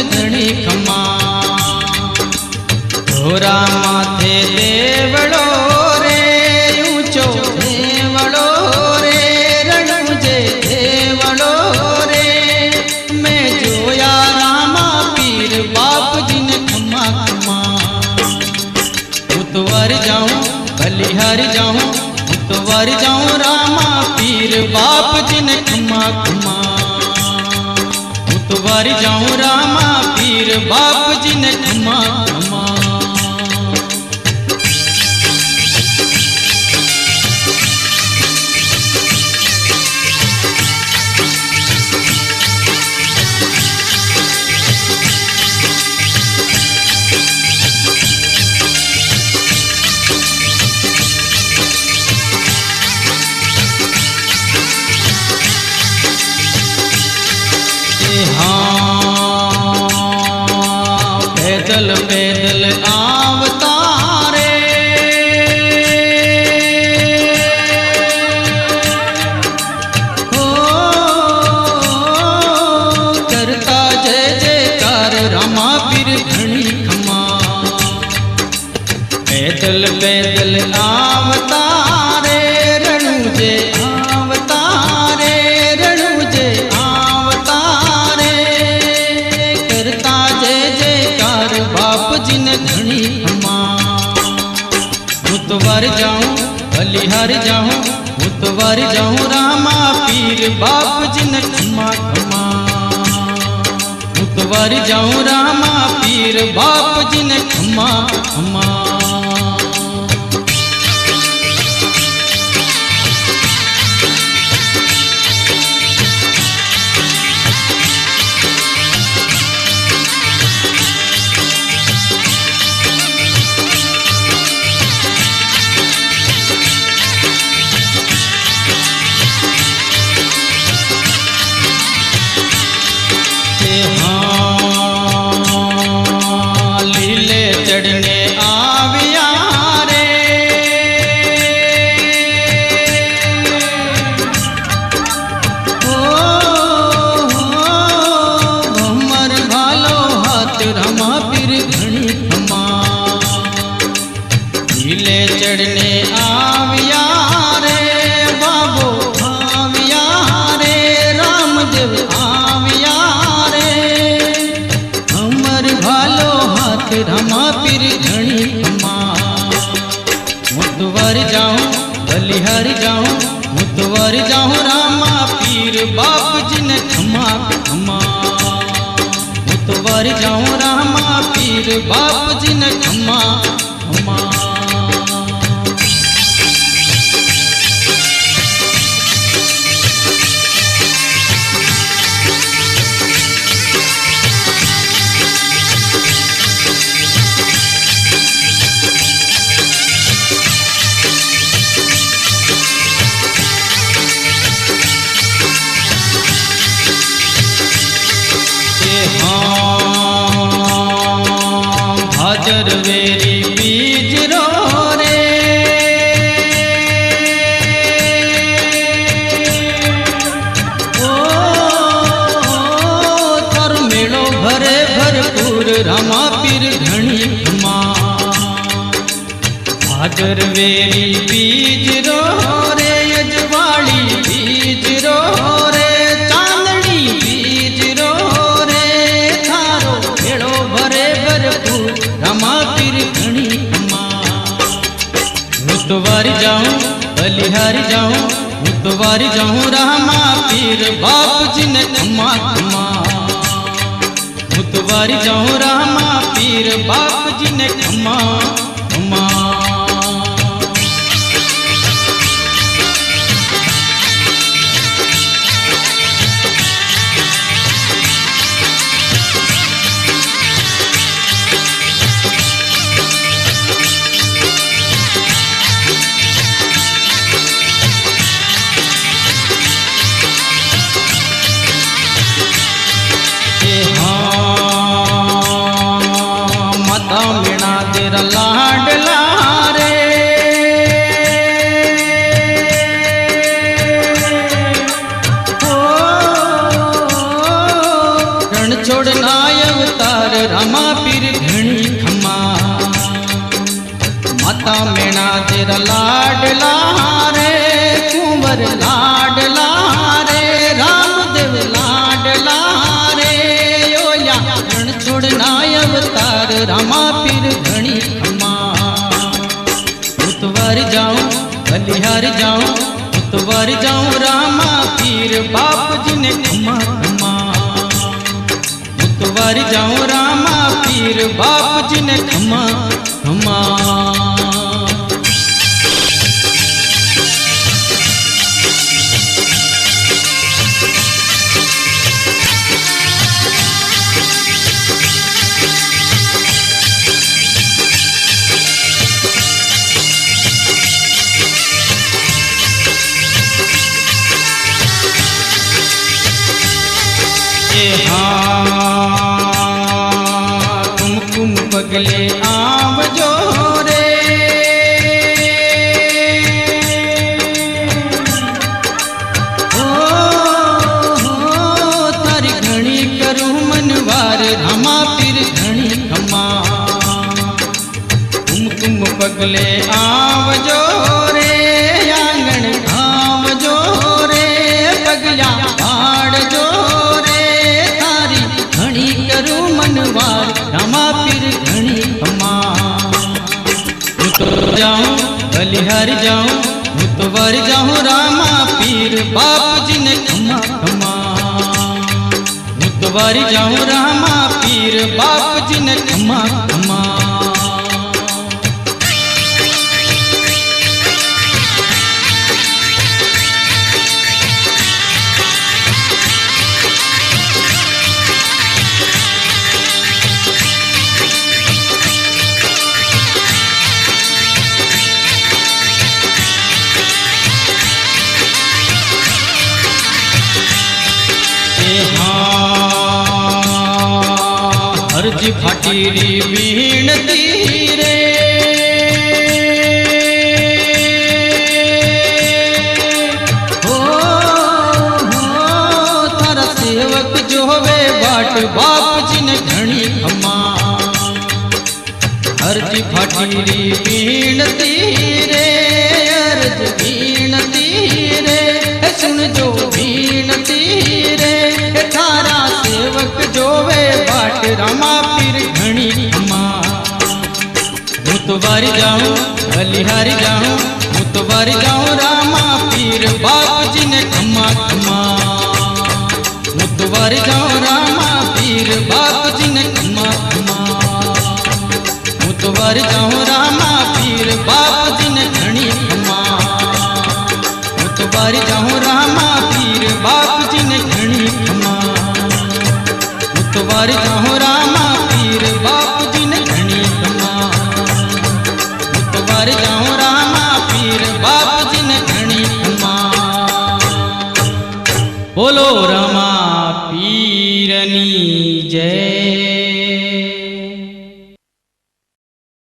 घणी खमा। घोरा माथे देवड़ो रे ऊंचो देवड़ो रे रणु जे देवड़ो रे। मैं जोया रामा पीर बाप जी ने खमा खमा। उतवर जाऊं बलिहार जाऊं उतवर जाऊं रामा पीर बाप जी ने खमा खमा। उतवर जाऊं रामा पीर बाप जी ने खमा खमा। पैदल पैदल आवतारे हो करता जय जयकार रामा पीर घणी खमा। पैदल पैदल आवतारे रणु जे आवतारे रणु जे आवतारे। करता जय जयकार बाप जी ने घणी खमा। उतवर जाऊं बलिहार जाऊं उतवर जाऊं रामा पीर बाप जी ने खमा खमा। उतवर जाऊं रामा पीर बाप जी ने खमा खमा। लीले चढ़ने आविया रे हो भमर भालो हाथ रामा पीर घणी खमा। लीले चढ़ने आविया रे बाबो आविया रे रामदेव आविया रामा पीर घणी खमा। मुतवर जाऊं बलिहार जाऊं मुतवर जाऊं रामा पीर बाप जी ने खमा खमा। मुतवर जाऊं रामा पीर बाप जी ने खमा खमा। भाजर वेरी बीज रो रे ओ तर मेलो भरे भरपूर रामा पीर घणी खमा। भाजर वेरी बीज रो रे अजवाड़ी बीज रो रे चांदनी बीज रो रे थारो मेलो भरे भरपूर रामा पीर घणी खमा। मुतवर जाऊं बलिहार जाऊं मुतवर जाऊं रामा पीर बाप जी ने खमा खमा। मुतवर जाऊं रामा पीर बाप जी ने खमा खमा। मता मिणा तेरा ला रामा पीर घणी खमा। माता मेणा तेरा लाडला रे कुंवर लाडला रे रामदेव लाडला रे ओ या रण छोड़ना अवतार रामा पीर घणी खमा। उतवार जाऊं बलिहार जाऊं उतवार जाऊं रामा पीर बाप जी ने खमा खमा। उतवार जाऊं रामा पीर बाप जी ने खमा खमा। कुमकुम पगले आवजो रे ओ तारी घणी करूं मनवार रामा पीर घणी खमा। कुमकुम पगले आवजो रे आंगण आवजो रे पगला पाड़जो मनवार रामा पीर घणी खमा। जाऊं बलिहार जाऊं उतवार जाऊं रामा पीर बाप जी ने खमा खमा। उतवार जाऊं रामा पीर बाप जी ने खमा खमा। हरजी फाटीरी विनती रे हो थारा सेवक जो वे बाट बाप जी ने घणी खमा। हरजी फाटीरी विनती रे अर्ज विनती रे सुन जो विनती रे थारा सेवक जो वे बाट रामा पीर घणी खमा। उतवार जाऊं बलिहार जाऊं उतवार जाऊं रामा पीर बाप जी ने खमा खमा। उतवार जाऊं रामा पीर बाप जी ने खमा खमा। उतवार जाऊं रामा पीर बाप जी ने घणी खमा। उतवार जाऊं रामा पीर बाप जी ने घणी खमा। उतवार जाऊं रामा पीर बाप जी ने घणी खमा। उतवार जाऊं रामा पीर बाप जी ने घणी खमा। बोलो रामा पीरनी जय।